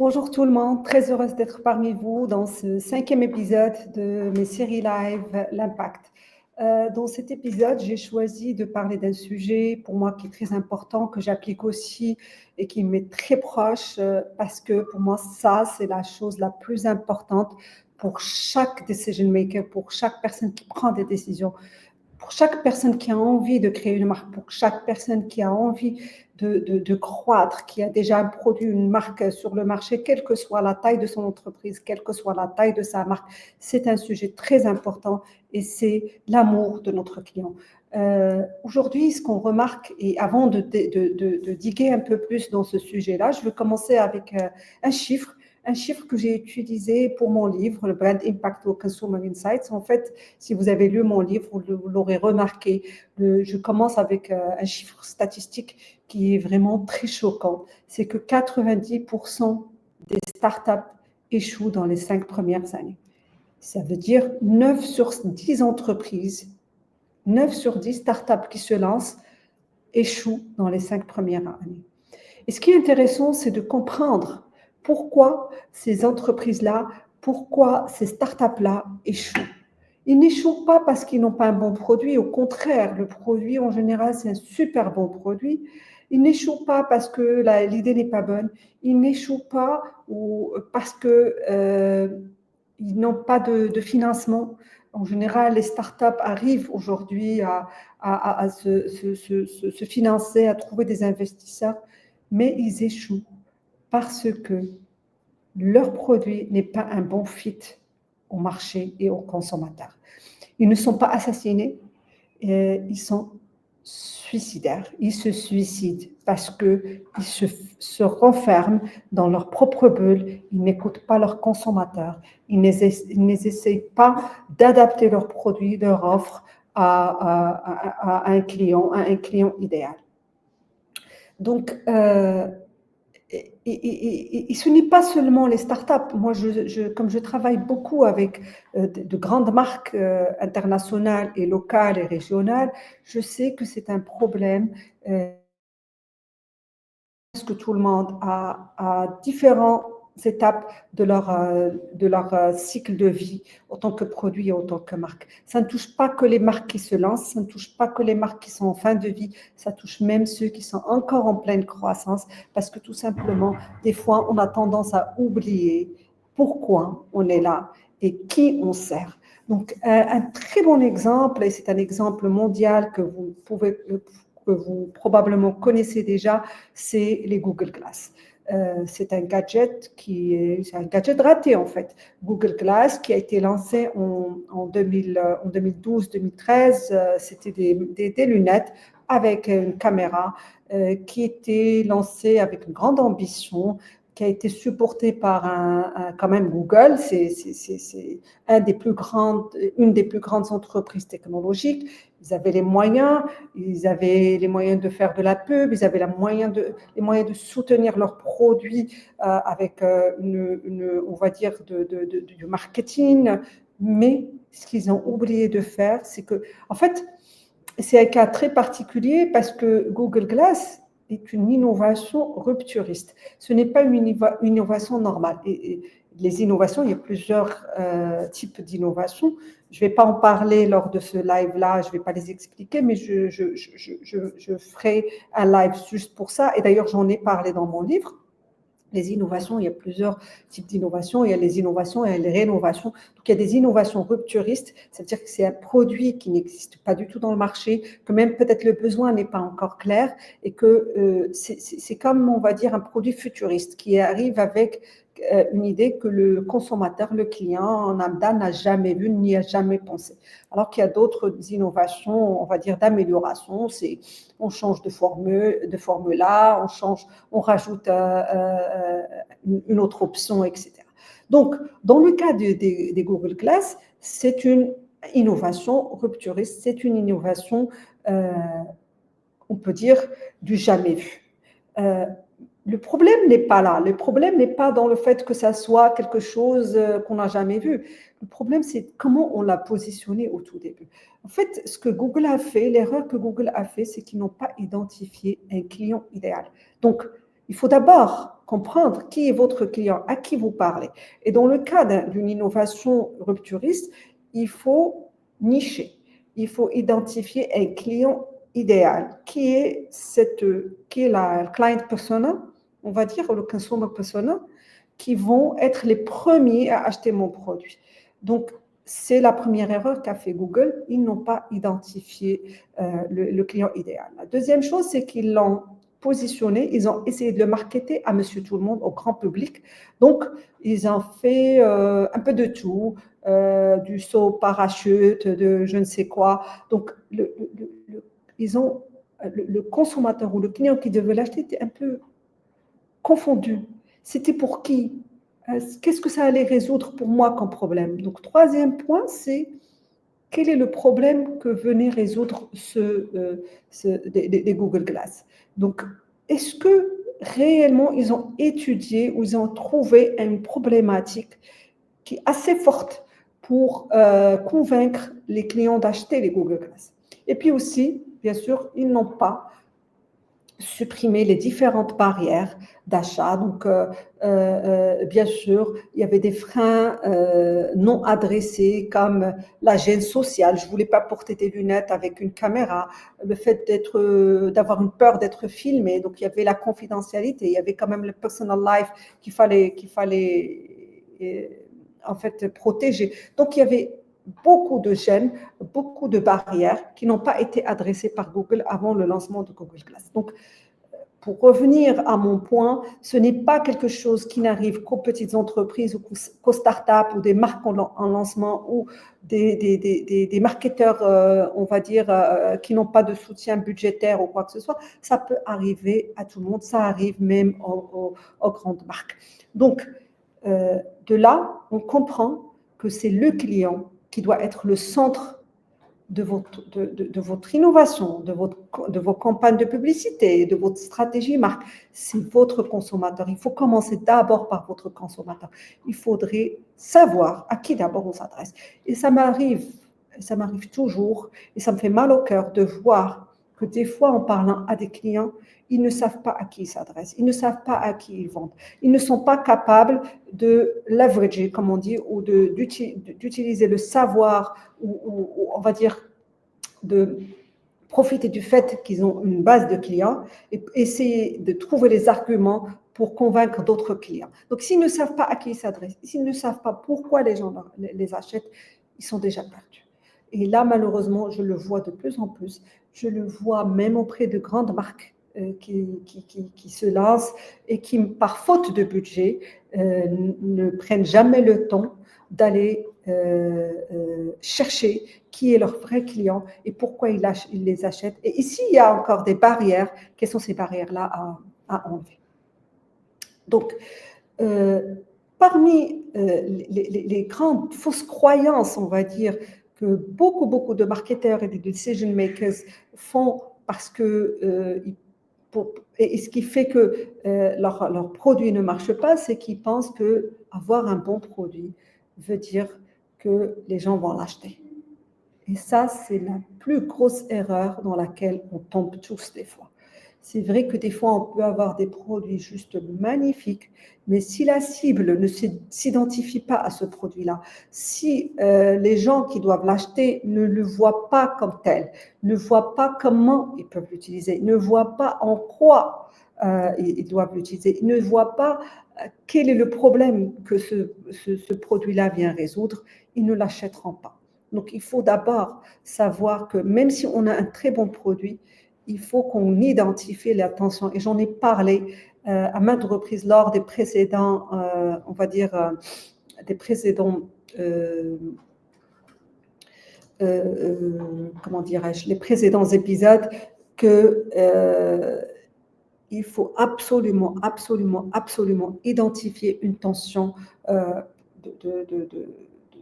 Bonjour tout le monde, très heureuse d'être parmi vous dans ce 5e épisode de mes séries live L'Impact. Dans cet épisode, j'ai choisi de parler d'un sujet pour moi qui est très important, que j'applique aussi et qui m'est très proche parce que pour moi, ça, c'est la chose la plus importante pour chaque decision maker, pour chaque personne qui prend des décisions, pour chaque personne qui a envie de créer une marque, pour chaque personne qui a envie de croître, qui a déjà un produit, une marque sur le marché, quelle que soit la taille de son entreprise, quelle que soit la taille de sa marque, c'est un sujet très important et c'est l'amour de notre client. Aujourd'hui, ce qu'on remarque, et avant de diguer un peu plus dans ce sujet-là, je vais commencer avec un chiffre que j'ai utilisé pour mon livre, le Brand Impact or Consumer Insights. En fait, si vous avez lu mon livre, vous l'aurez remarqué. Je commence avec un chiffre statistique qui est vraiment très choquant. C'est que 90% des startups échouent dans les 5 premières années. Ça veut dire 9 sur 10 entreprises, 9 sur 10 startups qui se lancent échouent dans les 5 premières années. Et ce qui est intéressant, c'est de comprendre pourquoi ces entreprises-là, pourquoi ces startups-là échouent. Ils n'échouent pas parce qu'ils n'ont pas un bon produit. Au contraire, le produit, en général, c'est un super bon produit. Ils n'échouent pas parce que l'idée n'est pas bonne. Ils n'échouent pas parce qu'ils n'ont pas de financement. En général, les startups arrivent aujourd'hui à se financer, à trouver des investisseurs, mais ils échouent parce que leur produit n'est pas un bon fit au marché et aux consommateurs. Ils ne sont pas assassinés, ils sont suicidaires. Ils se suicident parce qu'ils se renferment dans leur propre bulle, ils n'écoutent pas leurs consommateurs, ils n'essayent pas d'adapter leurs produits, leur offre à un client idéal. Donc, et ce n'est pas seulement les startups. Moi, comme je travaille beaucoup avec de grandes marques internationales et locales et régionales, je sais que c'est un problème. Parce que tout le monde a différentes étapes de leur cycle de vie en tant que produit et en tant que marque. Ça ne touche pas que les marques qui se lancent, ça ne touche pas que les marques qui sont en fin de vie, ça touche même ceux qui sont encore en pleine croissance parce que tout simplement, des fois, on a tendance à oublier pourquoi on est là et qui on sert. Donc, un très bon exemple, et c'est un exemple mondial que vous probablement connaissez déjà, c'est les Google Glass. C'est un gadget c'est un gadget raté en fait. Google Glass qui a été lancé en 2012-2013, c'était des lunettes avec une caméra qui était lancée avec une grande ambition, qui a été supportée par quand même Google, c'est une des plus grandes entreprises technologiques. Ils avaient les moyens de faire de la pub, ils avaient les moyens de soutenir leurs produits avec on va dire, du marketing. Mais ce qu'ils ont oublié de faire, c'est que, en fait, c'est un cas très particulier parce que Google Glass est une innovation rupturiste. Ce n'est pas une innovation normale. Et les innovations, il y a plusieurs types d'innovations. Je ne vais pas en parler lors de ce live-là, je ne vais pas les expliquer, mais je ferai un live juste pour ça. Et d'ailleurs, j'en ai parlé dans mon livre. Les innovations, il y a plusieurs types d'innovations. Il y a les innovations et les rénovations. Donc, il y a des innovations rupturistes, c'est-à-dire que c'est un produit qui n'existe pas du tout dans le marché, que même peut-être le besoin n'est pas encore clair et que c'est comme, on va dire, un produit futuriste qui arrive avec une idée que le consommateur, le client en lambda n'a jamais vue ni a jamais pensé. Alors qu'il y a d'autres innovations, on va dire, d'amélioration. On change de formula, on rajoute une autre option, etc. Donc, dans le cas des Google Glass, c'est une innovation rupturiste, c'est une innovation, on peut dire, du jamais vu. Le problème n'est pas là. Le problème n'est pas dans le fait que ça soit quelque chose qu'on n'a jamais vu. Le problème, c'est comment on l'a positionné au tout début. En fait, ce que Google a fait, l'erreur que Google a fait, c'est qu'ils n'ont pas identifié un client idéal. Donc, il faut d'abord comprendre qui est votre client, à qui vous parlez. Et dans le cas d'une innovation rupturiste, il faut nicher, il faut identifier un client idéal, qui est la client persona, on va dire, le consumer persona, qui vont être les premiers à acheter mon produit. Donc, c'est la première erreur qu'a fait Google. Ils n'ont pas identifié le client idéal. La deuxième chose, c'est qu'ils l'ont positionné, ils ont essayé de le marketer à monsieur tout le monde, au grand public. Donc, ils ont fait un peu de tout, du saut parachute, de je ne sais quoi. Donc, le consommateur ou le client qui devait l'acheter était un peu confondu. C'était pour qui? Qu'est-ce que ça allait résoudre pour moi comme problème? Donc, troisième point, c'est quel est le problème que venait résoudre des Google Glass? Donc, est-ce que réellement ils ont étudié ou ils ont trouvé une problématique qui est assez forte pour convaincre les clients d'acheter les Google Glass? Et puis aussi, bien sûr, ils n'ont pas supprimer les différentes barrières d'achat. Donc, bien sûr, il y avait des freins non adressés comme la gêne sociale. Je ne voulais pas porter des lunettes avec une caméra, le fait d'avoir une peur d'être filmé. Donc, il y avait la confidentialité, il y avait quand même le personal life qu'il fallait en fait protéger. Donc, il y avait beaucoup de gênes, beaucoup de barrières qui n'ont pas été adressées par Google avant le lancement de Google Glass. Donc, pour revenir à mon point, ce n'est pas quelque chose qui n'arrive qu'aux petites entreprises ou qu'aux startups ou des marques en lancement ou des marketeurs, on va dire, qui n'ont pas de soutien budgétaire ou quoi que ce soit. Ça peut arriver à tout le monde, ça arrive même aux grandes marques. Donc, de là, on comprend que c'est le client qui doit être le centre de votre innovation, de vos campagnes de publicité, de votre stratégie marque. C'est votre consommateur. Il faut commencer d'abord par votre consommateur. Il faudrait savoir à qui d'abord on s'adresse. Et ça m'arrive toujours, et ça me fait mal au cœur de voir que des fois, en parlant à des clients, ils ne savent pas à qui ils s'adressent, ils ne savent pas à qui ils vendent, ils ne sont pas capables de leverager, comme on dit, ou d'utiliser le savoir, ou on va dire, de profiter du fait qu'ils ont une base de clients et essayer de trouver les arguments pour convaincre d'autres clients. Donc, s'ils ne savent pas à qui ils s'adressent, s'ils ne savent pas pourquoi les gens les achètent, ils sont déjà perdus. Et là, malheureusement, je le vois de plus en plus. Je le vois même auprès de grandes marques qui se lancent et qui, par faute de budget, ne prennent jamais le temps d'aller chercher qui est leur vrai client et pourquoi ils les achètent. Et ici, il y a encore des barrières. Quelles sont ces barrières-là à enlever? Donc, parmi les grandes fausses croyances, on va dire, que beaucoup de marketeurs et de decision makers font parce que et ce qui fait que leur produit ne marche pas, c'est qu'ils pensent qu'avoir un bon produit veut dire que les gens vont l'acheter. Et ça, c'est la plus grosse erreur dans laquelle on tombe tous des fois. C'est vrai que des fois, on peut avoir des produits juste magnifiques, mais si la cible ne s'identifie pas à ce produit-là, si les gens qui doivent l'acheter ne le voient pas comme tel, ne voient pas comment ils peuvent l'utiliser, ne voient pas en quoi ils doivent l'utiliser, ne voient pas quel est le problème que ce produit-là vient résoudre, ils ne l'achèteront pas. Donc, il faut d'abord savoir que même si on a un très bon produit, il faut qu'on identifie l'attention. Et j'en ai parlé à maintes reprises lors des précédents, on va dire, des précédents, comment dirais-je, les précédents épisodes, que il faut absolument identifier une tension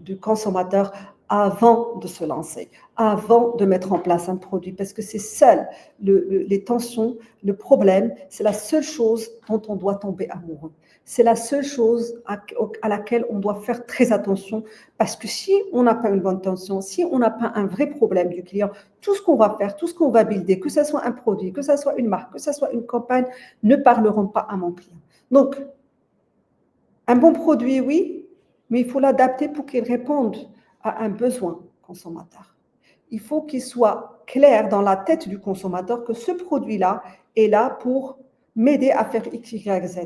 du consommateur avant de se lancer, avant de mettre en place un produit, parce que c'est seul, les tensions, le problème, c'est la seule chose dont on doit tomber amoureux. C'est la seule chose à laquelle on doit faire très attention, parce que si on n'a pas une bonne tension, si on n'a pas un vrai problème du client, tout ce qu'on va faire, tout ce qu'on va builder, que ce soit un produit, que ce soit une marque, que ce soit une campagne, ne parleront pas à mon client. Donc, un bon produit, oui, mais il faut l'adapter pour qu'il réponde à un besoin consommateur. Il faut qu'il soit clair dans la tête du consommateur que ce produit-là est là pour m'aider à faire X, Y, Z.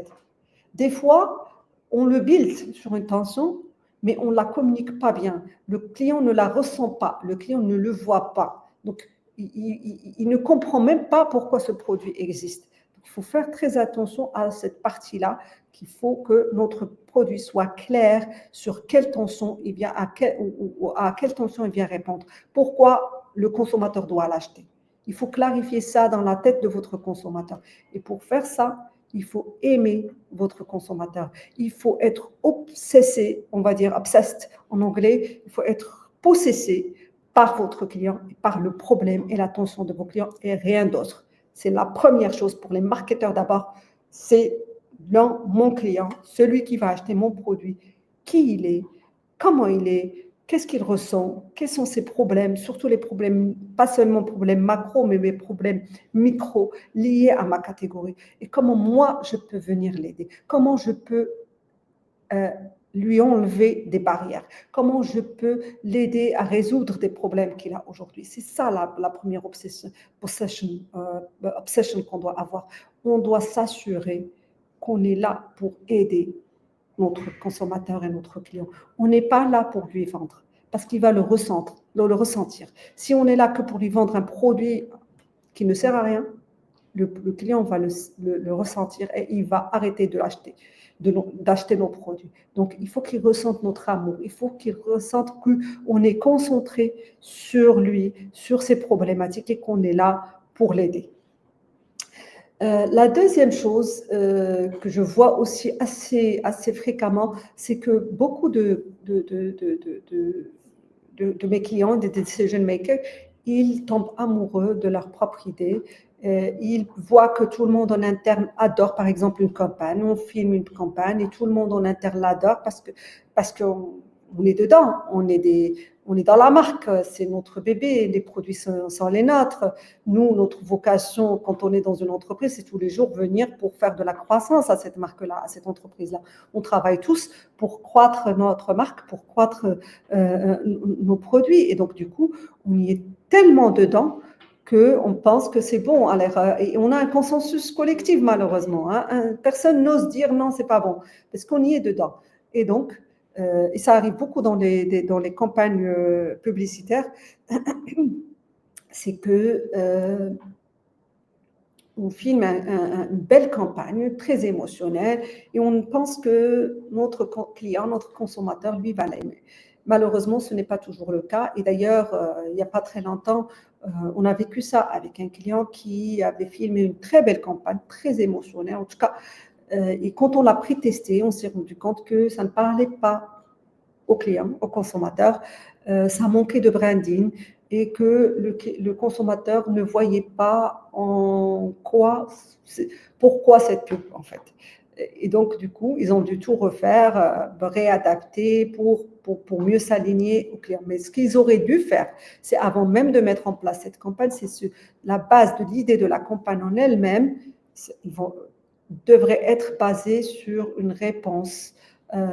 Des fois, on le build sur une tension, mais on ne la communique pas bien. Le client ne la ressent pas, le client ne le voit pas. Donc, il ne comprend même pas pourquoi ce produit existe. Donc, il faut faire très attention à cette partie-là, qu'il faut que notre produit soit clair sur quelle tension il vient, à quelle tension il vient répondre. Pourquoi le consommateur doit l'acheter. Il faut clarifier ça dans la tête de votre consommateur. Et pour faire ça, il faut aimer votre consommateur. Il faut être obsessé, on va dire obsessed en anglais, il faut être possessé par votre client, par le problème et l'attention de vos clients et rien d'autre. C'est la première chose pour les marketeurs d'abord, c'est mon client, celui qui va acheter mon produit, qui il est, comment il est, qu'est-ce qu'il ressent, quels sont ses problèmes, surtout les problèmes, pas seulement problèmes macro, mais mes problèmes micro liés à ma catégorie. Et comment moi, je peux venir l'aider, comment je peux lui enlever des barrières, comment je peux l'aider à résoudre des problèmes qu'il a aujourd'hui. C'est ça la première obsession qu'on doit avoir. On doit s'assurer qu'on est là pour aider notre consommateur et notre client. On n'est pas là pour lui vendre parce qu'il va le ressentir. Si on est là que pour lui vendre un produit qui ne sert à rien, le client va le ressentir et il va arrêter de l'acheter, d'acheter nos produits. Donc, il faut qu'il ressente notre amour, il faut qu'il ressente qu'on est concentré sur lui, sur ses problématiques et qu'on est là pour l'aider. La deuxième chose que je vois aussi assez fréquemment, c'est que beaucoup de mes clients, des decision makers, ils tombent amoureux de leur propre idée. Ils voient que tout le monde en interne adore, par exemple, une campagne. On filme une campagne et tout le monde en interne l'adore parce qu'on est dedans. On est dans la marque. C'est notre bébé. Les produits sont les nôtres. Nous, notre vocation, quand on est dans une entreprise, c'est tous les jours venir pour faire de la croissance à cette marque-là, à cette entreprise-là. On travaille tous pour croître notre marque, pour croître nos produits. Et donc, du coup, on y est tellement dedans qu'on pense que c'est bon. Alors, et on a un consensus collectif, malheureusement. Hein. Personne n'ose dire non, c'est pas bon, parce qu'on y est dedans. Et donc, et ça arrive beaucoup dans les campagnes publicitaires, c'est que on filme une belle campagne très émotionnelle et on pense que notre client, notre consommateur, lui, va l'aimer. Malheureusement, ce n'est pas toujours le cas. Et d'ailleurs, il n'y a pas très longtemps, on a vécu ça avec un client qui avait filmé une très belle campagne, très émotionnelle. En tout cas, et quand on l'a pré-testé, on s'est rendu compte que ça ne parlait pas aux clients, aux consommateurs. Ça manquait de branding et que le consommateur ne voyait pas pourquoi cette pub en fait. Et donc, du coup, ils ont dû tout refaire, réadapter pour mieux s'aligner aux clients. Mais ce qu'ils auraient dû faire, c'est avant même de mettre en place cette campagne, c'est la base de l'idée de la campagne en elle-même, devrait être basée sur une réponse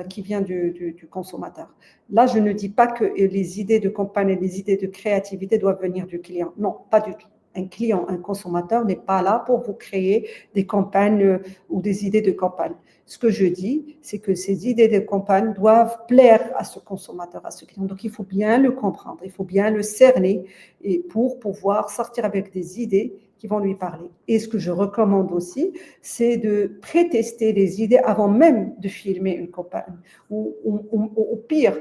qui vient du consommateur. Là, je ne dis pas que les idées de campagne et les idées de créativité doivent venir du client. Non, pas du tout. Un client, un consommateur n'est pas là pour vous créer des campagnes ou des idées de campagne. Ce que je dis, c'est que ces idées de campagne doivent plaire à ce consommateur, à ce client. Donc, il faut bien le comprendre, il faut bien le cerner et pour pouvoir sortir avec des idées qui vont lui parler. Et ce que je recommande aussi, c'est de pré-tester les idées avant même de filmer une campagne. Ou au pire,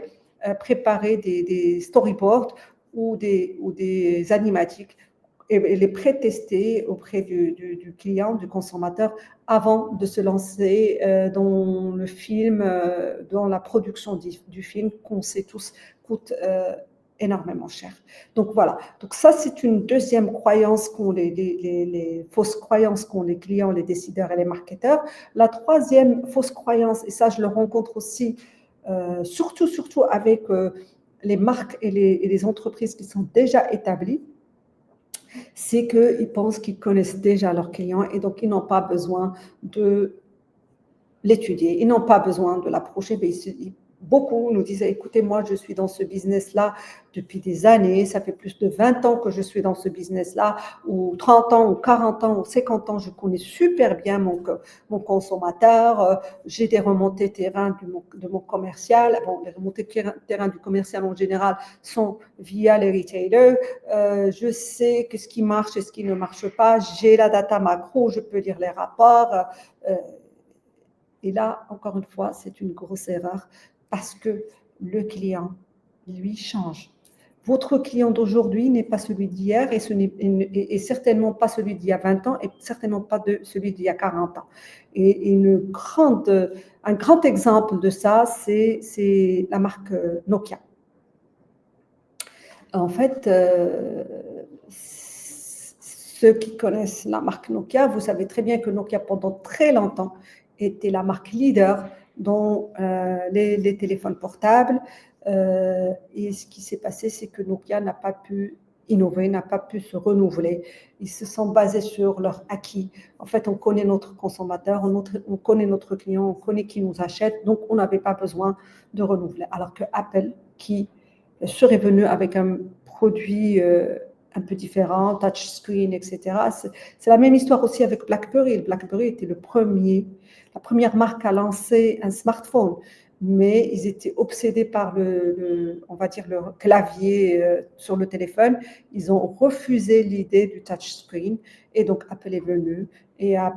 préparer des storyboards ou des animatiques et les pré-tester auprès du client, du consommateur, avant de se lancer dans le film, dans la production du film, qu'on sait tous coûte énormément cher. Donc voilà. Donc ça, c'est une deuxième croyance qu'ont les fausses croyances qu'ont les clients, les décideurs et les marketeurs. La troisième fausse croyance, et ça, je le rencontre aussi surtout avec les marques et les entreprises qui sont déjà établies, c'est qu'ils pensent qu'ils connaissent déjà leurs clients et donc ils n'ont pas besoin de l'étudier. Ils n'ont pas besoin de l'approcher, mais beaucoup nous disaient, écoutez, moi, je suis dans ce business-là depuis des années, ça fait plus de 20 ans que je suis dans ce business-là, ou 30 ans, ou 40 ans, ou 50 ans, je connais super bien mon consommateur, j'ai des remontées terrain de mon commercial. Bon, les remontées terrain du commercial en général sont via les retailers. Je sais que ce qui marche et ce qui ne marche pas, j'ai la data macro, je peux lire les rapports. Et là, encore une fois, c'est une grosse erreur parce que le client, lui, change. Votre client d'aujourd'hui n'est pas celui d'hier et certainement pas celui d'il y a 20 ans et certainement pas celui d'il y a 40 ans. Et un grand exemple de ça, c'est la marque Nokia. En fait, ceux qui connaissent la marque Nokia, vous savez très bien que Nokia, pendant très longtemps, était la marque leader dans les téléphones portables. Et ce qui s'est passé, c'est que Nokia n'a pas pu innover, n'a pas pu se renouveler. Ils se sont basés sur leur acquis. En fait, on connaît notre consommateur, on connaît notre client, on connaît qui nous achète, donc on n'avait pas besoin de renouveler. Alors que Apple, qui serait venu avec un produit un peu différent, touchscreen, etc. C'est la même histoire aussi avec BlackBerry. BlackBerry était la première marque à lancer un smartphone, mais ils étaient obsédés par on va dire, le clavier sur le téléphone. Ils ont refusé l'idée du touchscreen et donc Apple est venu et a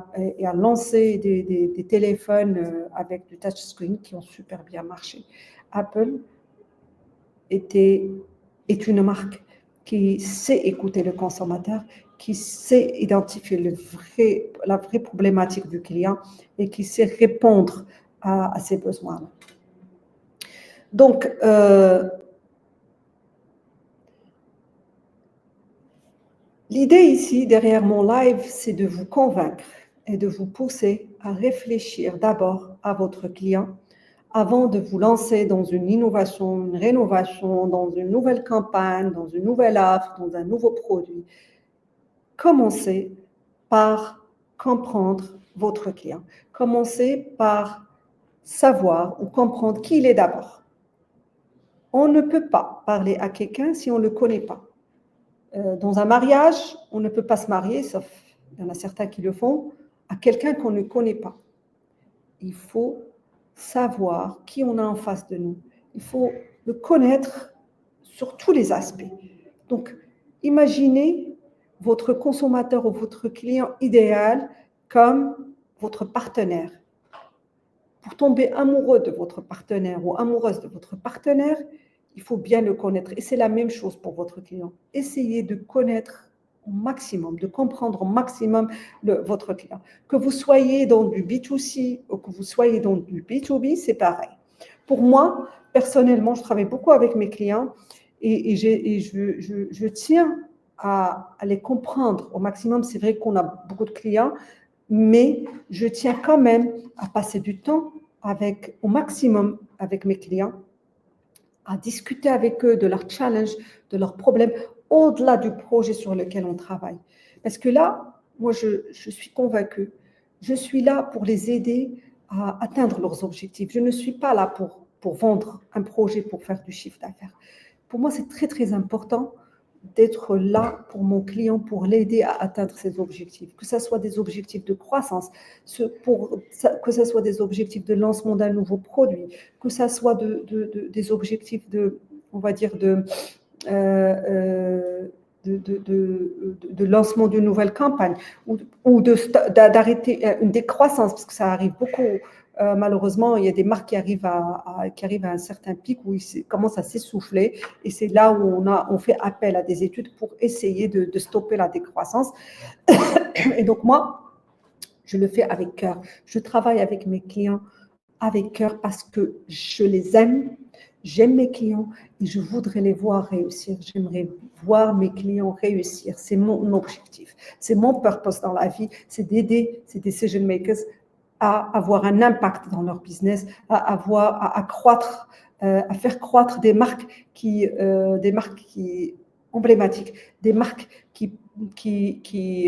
lancé des téléphones avec du touchscreen qui ont super bien marché. Apple est une marque qui sait écouter le consommateur, qui sait identifier la vraie problématique du client et qui sait répondre à ses besoins. Donc, l'idée ici, derrière mon live, c'est de vous convaincre et de vous pousser à réfléchir d'abord à votre client avant de vous lancer dans une innovation, une rénovation, dans une nouvelle campagne, dans une nouvelle offre, dans un nouveau produit. Commencez par comprendre votre client. Commencez par savoir ou comprendre qui il est d'abord. On ne peut pas parler à quelqu'un si on ne le connaît pas. Dans un mariage, on ne peut pas se marier, sauf il y en a certains qui le font, à quelqu'un qu'on ne connaît pas. Il faut savoir qui on a en face de nous. Il faut le connaître sur tous les aspects. Donc, imaginez votre consommateur ou votre client idéal comme votre partenaire. Pour tomber amoureux de votre partenaire ou amoureuse de votre partenaire, il faut bien le connaître. Et c'est la même chose pour votre client. Essayez de connaître au maximum, de comprendre au maximum votre client. Que vous soyez dans du B2C ou que vous soyez dans du B2B, c'est pareil. Pour moi, personnellement, je travaille beaucoup avec mes clients et je tiens à les comprendre au maximum. C'est vrai qu'on a beaucoup de clients, mais je tiens quand même à passer du temps au maximum avec mes clients, à discuter avec eux de leurs challenges, de leurs problèmes, au-delà du projet sur lequel on travaille. Parce que là, moi, je suis convaincue, je suis là pour les aider à atteindre leurs objectifs. Je ne suis pas là pour vendre un projet, pour faire du chiffre d'affaires. Pour moi, c'est très, très important d'être là pour mon client, pour l'aider à atteindre ses objectifs, que ce soit des objectifs de croissance, que ce soit des objectifs de lancement d'un nouveau produit, que ce soit des objectifs on va dire, de lancement d'une nouvelle campagne ou d'arrêter une décroissance, parce que ça arrive beaucoup. Malheureusement, il y a des marques qui arrivent à un certain pic où ils commencent à s'essouffler et c'est là où on fait appel à des études pour essayer de stopper la décroissance. Et donc moi, je le fais avec cœur. Je travaille avec mes clients avec cœur parce que je les aime, j'aime mes clients et je voudrais les voir réussir. J'aimerais voir mes clients réussir. C'est mon objectif. C'est mon purpose dans la vie. C'est d'aider ces decision makers à avoir un impact dans leur business, à croître, à faire croître des marques qui emblématiques, des marques qui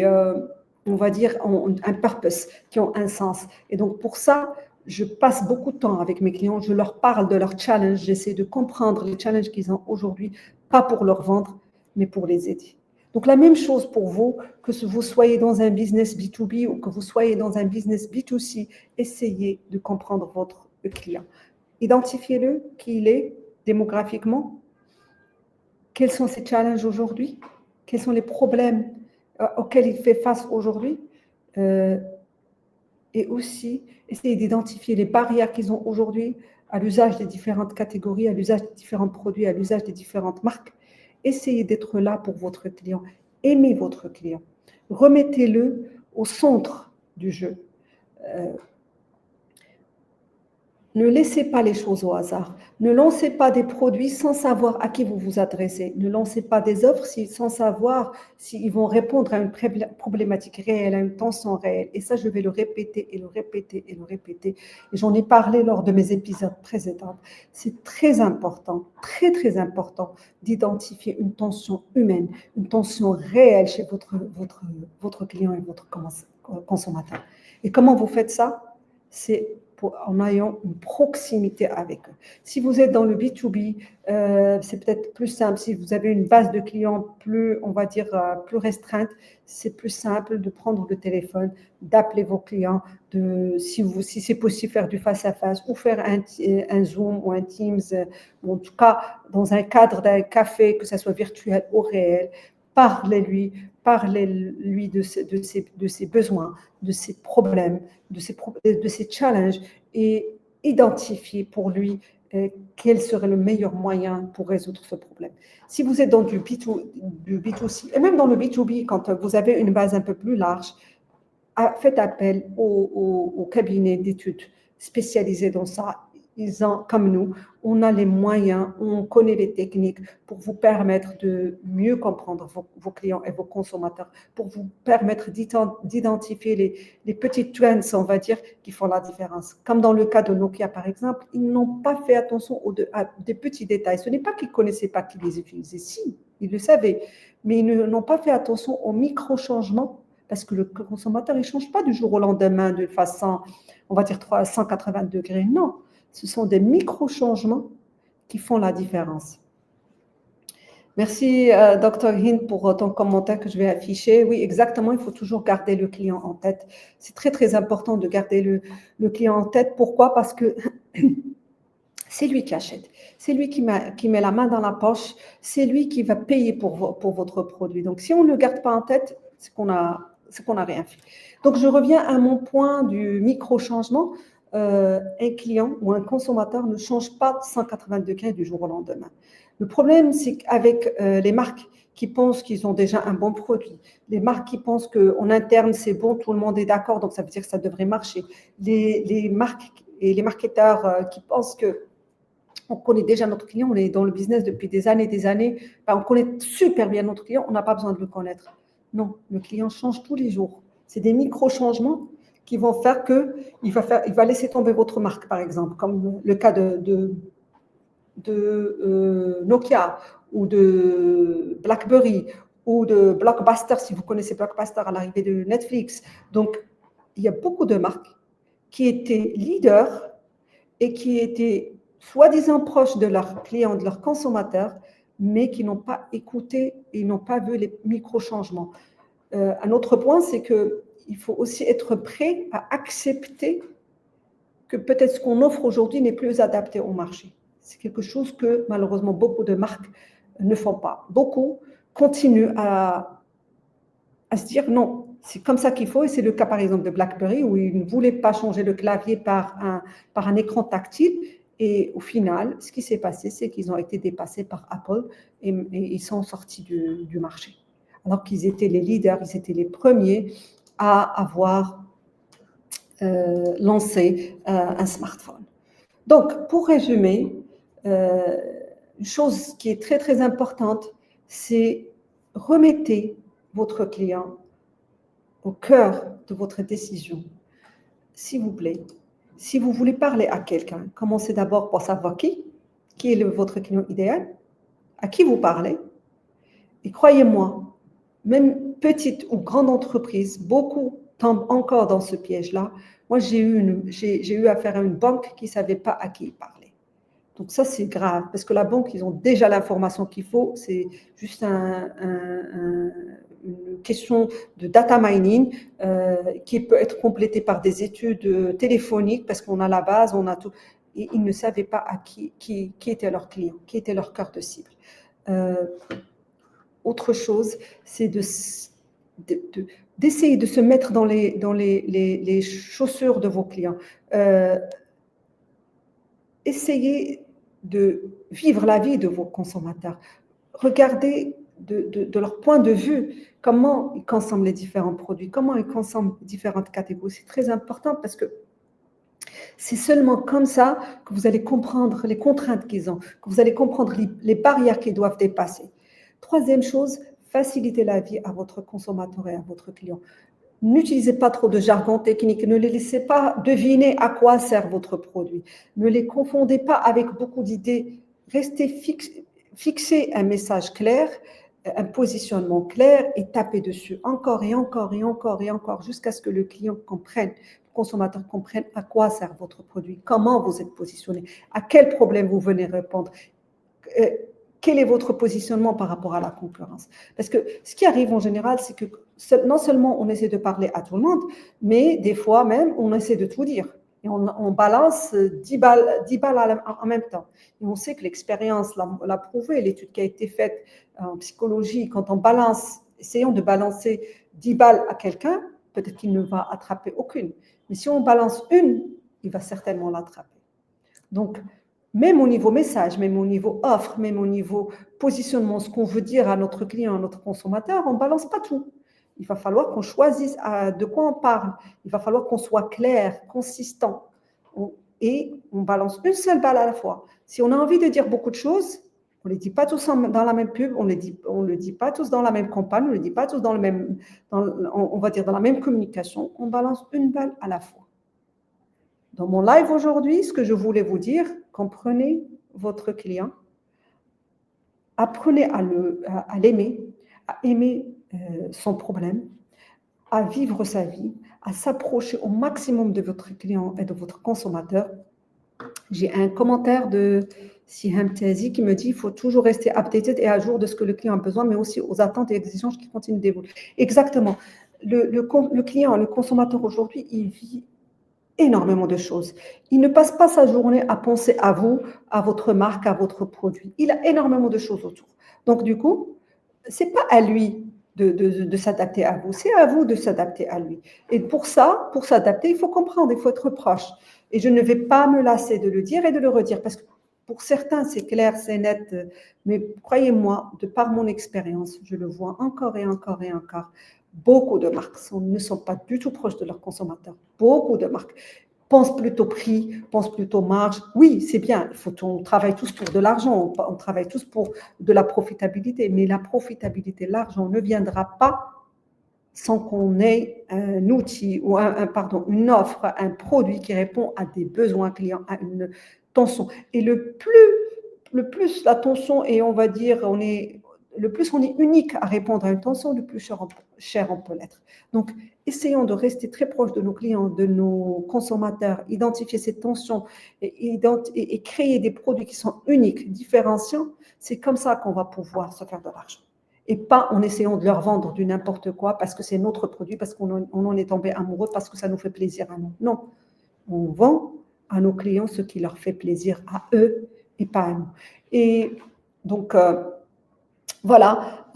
on va dire, ont un purpose, qui ont un sens. Et donc, pour ça, je passe beaucoup de temps avec mes clients, je leur parle de leurs challenges, j'essaie de comprendre les challenges qu'ils ont aujourd'hui, pas pour leur vendre, mais pour les aider. Donc la même chose pour vous, que vous soyez dans un business B2B ou que vous soyez dans un business B2C, essayez de comprendre votre client. Identifiez-le, qui il est démographiquement, quels sont ses challenges aujourd'hui, quels sont les problèmes auxquels il fait face aujourd'hui, et aussi essayer d'identifier les barrières qu'ils ont aujourd'hui à l'usage des différentes catégories, à l'usage des différents produits, à l'usage des différentes marques. Essayez d'être là pour votre client. Aimez votre client. Remettez-le au centre du jeu. Ne laissez pas les choses au hasard. Ne lancez pas des produits sans savoir à qui vous vous adressez. Ne lancez pas des offres sans savoir s'ils vont répondre à une problématique réelle, à une tension réelle. Et ça, je vais le répéter et le répéter et le répéter. Et j'en ai parlé lors de mes épisodes précédents. C'est très important, très, très important d'identifier une tension humaine, une tension réelle chez votre client et votre consommateur. Et comment vous faites ça? C'est en ayant une proximité avec eux. Si vous êtes dans le B2B, c'est peut-être plus simple. Si vous avez une base de clients plus, on va dire, plus restreinte, c'est plus simple de prendre le téléphone, d'appeler vos clients, si c'est possible, faire du face-à-face ou faire un Zoom ou un Teams, ou en tout cas dans un cadre d'un café, que ce soit virtuel ou réel. Parlez-lui de ses besoins, de ses problèmes, de ses challenges et identifier pour lui quel serait le meilleur moyen pour résoudre ce problème. Si vous êtes dans du B2C, et même dans le B2B, quand vous avez une base un peu plus large, faites appel au cabinet d'études spécialisés dans ça. Comme nous, on a les moyens, on connaît les techniques pour vous permettre de mieux comprendre vos clients et vos consommateurs, pour vous permettre d'identifier les petites trends, on va dire, qui font la différence. Comme dans le cas de Nokia, par exemple, ils n'ont pas fait attention à des petits détails. Ce n'est pas qu'ils ne connaissaient pas qu'ils les utilisaient, si, ils le savaient, mais ils n'ont pas fait attention aux micro-changements, parce que le consommateur, il ne change pas du jour au lendemain de façon, on va dire, 180 degrés. Non, ce sont des micro-changements qui font la différence. Merci, Dr. Hind, pour ton commentaire que je vais afficher. Oui, exactement, il faut toujours garder le client en tête. C'est très, très important de garder le client en tête. Pourquoi? Parce que c'est lui qui achète. C'est lui qui met la main dans la poche. C'est lui qui va payer pour votre produit. Donc, si on ne le garde pas en tête, c'est qu'on n'a rien fait. Donc, je reviens à mon point du micro-changement. Un client ou un consommateur ne change pas 180 degrés du jour au lendemain. Le problème, c'est qu'avec les marques qui pensent qu'ils ont déjà un bon produit, les marques qui pensent qu'en interne, c'est bon, tout le monde est d'accord, donc ça veut dire que ça devrait marcher. Les marques et les marketeurs qui pensent qu'on connaît déjà notre client, on est dans le business depuis des années, on connaît super bien notre client, on n'a pas besoin de le connaître. Non, le client change tous les jours. C'est des micro-changements qui vont faire qu'il va laisser tomber votre marque, par exemple, comme le cas de Nokia ou de BlackBerry ou de Blockbuster, si vous connaissez Blockbuster à l'arrivée de Netflix. Donc, il y a beaucoup de marques qui étaient leaders et qui étaient soi-disant proches de leurs clients, de leurs consommateurs, mais qui n'ont pas écouté et n'ont pas vu les micro-changements. Un autre point, c'est qu'il faut aussi être prêt à accepter que peut-être ce qu'on offre aujourd'hui n'est plus adapté au marché. C'est quelque chose que malheureusement beaucoup de marques ne font pas. Beaucoup continuent à se dire non, c'est comme ça qu'il faut, et c'est le cas par exemple de BlackBerry où ils ne voulaient pas changer le clavier par un écran tactile, et au final, ce qui s'est passé, c'est qu'ils ont été dépassés par Apple et ils sont sortis du marché. Alors qu'ils étaient les leaders, ils étaient les premiers à avoir lancé un smartphone. Donc, pour résumer, une chose qui est très, très importante, c'est remettez votre client au cœur de votre décision. S'il vous plaît, si vous voulez parler à quelqu'un, commencez d'abord par savoir qui est votre client idéal, à qui vous parlez. Et croyez-moi, même petite ou grande entreprise, beaucoup tombe encore dans ce piège-là. Moi, j'ai eu affaire à une banque qui ne savait pas à qui parler. Donc ça, c'est grave, parce que la banque, ils ont déjà l'information qu'il faut. C'est juste une question de data mining qui peut être complétée par des études téléphoniques, parce qu'on a la base, on a tout. Et ils ne savaient pas à qui était leur client, qui était leur cœur de cible. Autre chose, c'est d'essayer de se mettre dans les chaussures de vos clients. Essayez de vivre la vie de vos consommateurs. Regardez de leur point de vue comment ils consomment les différents produits, comment ils consomment différentes catégories. C'est très important parce que c'est seulement comme ça que vous allez comprendre les contraintes qu'ils ont, que vous allez comprendre les barrières qu'ils doivent dépasser. Troisième chose, facilitez la vie à votre consommateur et à votre client. N'utilisez pas trop de jargon technique, ne les laissez pas deviner à quoi sert votre produit. Ne les confondez pas avec beaucoup d'idées. Restez fixez un message clair, un positionnement clair et tapez dessus encore et encore et encore et encore jusqu'à ce que le client comprenne, le consommateur comprenne à quoi sert votre produit, comment vous êtes positionné, à quel problème vous venez répondre. Quel est votre positionnement par rapport à la concurrence? Parce que ce qui arrive en général, c'est que non seulement on essaie de parler à tout le monde, mais des fois même, on essaie de tout dire. Et on balance 10 balles en même temps. Et on sait que l'expérience l'a prouvé, l'étude qui a été faite en psychologie, quand on balance, essayons de balancer 10 balles à quelqu'un, peut-être qu'il ne va attraper aucune. Mais si on balance une, il va certainement l'attraper. Donc, même au niveau message, même au niveau offre, même au niveau positionnement, ce qu'on veut dire à notre client, à notre consommateur, on ne balance pas tout. Il va falloir qu'on choisisse de quoi on parle. Il va falloir qu'on soit clair, consistant. Et on balance une seule balle à la fois. Si on a envie de dire beaucoup de choses, on ne les dit pas tous dans la même pub, on ne le dit pas tous dans la même campagne, on ne le dit pas tous dans le même, on va dire dans la même communication. On balance une balle à la fois. Dans mon live aujourd'hui, ce que je voulais vous dire, comprenez votre client, apprenez à l'aimer, à aimer son problème, à vivre sa vie, à s'approcher au maximum de votre client et de votre consommateur. J'ai un commentaire de Siham Tazi qui me dit qu'il faut toujours rester updated et à jour de ce que le client a besoin, mais aussi aux attentes et exigences qui continuent d'évoluer. Exactement. Le client, le consommateur aujourd'hui, il vit énormément de choses. Il ne passe pas sa journée à penser à vous, à votre marque, à votre produit. Il a énormément de choses autour. Donc, du coup, ce n'est pas à lui de s'adapter à vous, c'est à vous de s'adapter à lui. Et pour ça, pour s'adapter, il faut comprendre, il faut être proche. Et je ne vais pas me lasser de le dire et de le redire, parce que pour certains, c'est clair, c'est net, mais croyez-moi, de par mon expérience, je le vois encore et encore et encore. Beaucoup de marques ne sont pas du tout proches de leurs consommateurs. Beaucoup de marques pensent plutôt prix, pensent plutôt marge. Oui, c'est bien, on travaille tous pour de l'argent, on travaille tous pour de la profitabilité, mais la profitabilité, l'argent ne viendra pas sans qu'on ait un outil ou une offre, un produit qui répond à des besoins clients, à une tension. Et le plus la tension, et on va dire, le plus on est unique à répondre à une tension, le plus cher on peut l'être. Donc, essayons de rester très proche de nos clients, de nos consommateurs, identifier ces tensions et créer des produits qui sont uniques, différenciants. C'est comme ça qu'on va pouvoir se faire de l'argent. Et pas en essayant de leur vendre du n'importe quoi parce que c'est notre produit, parce qu'on en est tombé amoureux, parce que ça nous fait plaisir à nous. Non, on vend à nos clients ce qui leur fait plaisir à eux et pas à nous. Et donc, voilà,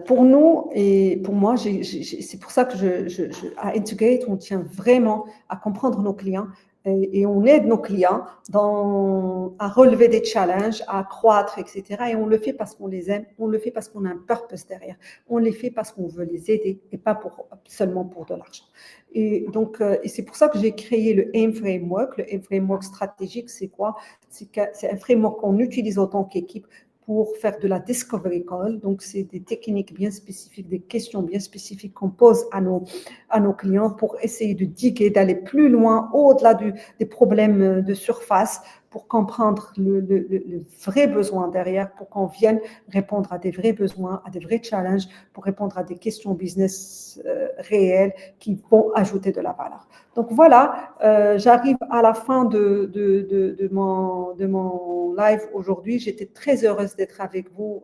pour nous et pour moi, c'est pour ça que à Integrate, on tient vraiment à comprendre nos clients et on aide nos clients à relever des challenges, à croître, etc. Et on le fait parce qu'on les aime, on le fait parce qu'on a un purpose derrière, on les fait parce qu'on veut les aider et pas seulement pour de l'argent. Et donc, et c'est pour ça que j'ai créé le AIM Framework. Le AIM Framework stratégique, c'est quoi? C'est un framework qu'on utilise en tant qu'équipe pour faire de la discovery call. Donc, c'est des techniques bien spécifiques, des questions bien spécifiques qu'on pose à nos clients pour essayer de diguer, d'aller plus loin, au-delà des problèmes de surface, pour comprendre le vrai besoin derrière, pour qu'on vienne répondre à des vrais besoins, à des vrais challenges, pour répondre à des questions business réelles qui vont ajouter de la valeur. Donc voilà, j'arrive à la fin de mon live aujourd'hui. J'étais très heureuse d'être avec vous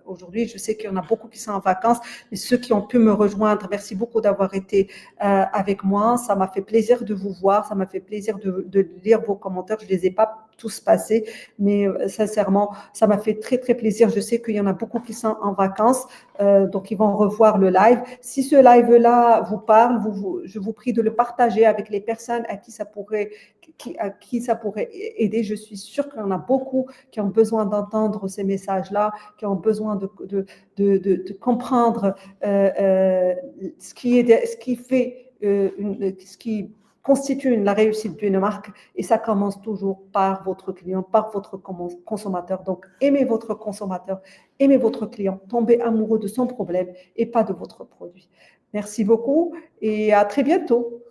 aujourd'hui. Je sais qu'il y en a beaucoup qui sont en vacances, mais ceux qui ont pu me rejoindre, merci beaucoup d'avoir été avec moi. Ça m'a fait plaisir de vous voir, ça m'a fait plaisir de lire vos commentaires. Je ne les ai pas tous passés, mais sincèrement, ça m'a fait très, très plaisir. Je sais qu'il y en a beaucoup qui sont en vacances, donc ils vont revoir le live. Si ce live-là vous parle, je vous prie de le partager avec les personnes à qui à qui ça pourrait aider. Je suis sûre qu'il y en a beaucoup qui ont besoin d'entendre ces messages-là, qui ont besoin de comprendre ce qui fait, ce qui constitue la réussite d'une marque, et ça commence toujours par votre client, par votre consommateur. Donc, aimez votre consommateur, aimez votre client, tombez amoureux de son problème et pas de votre produit. Merci beaucoup et à très bientôt.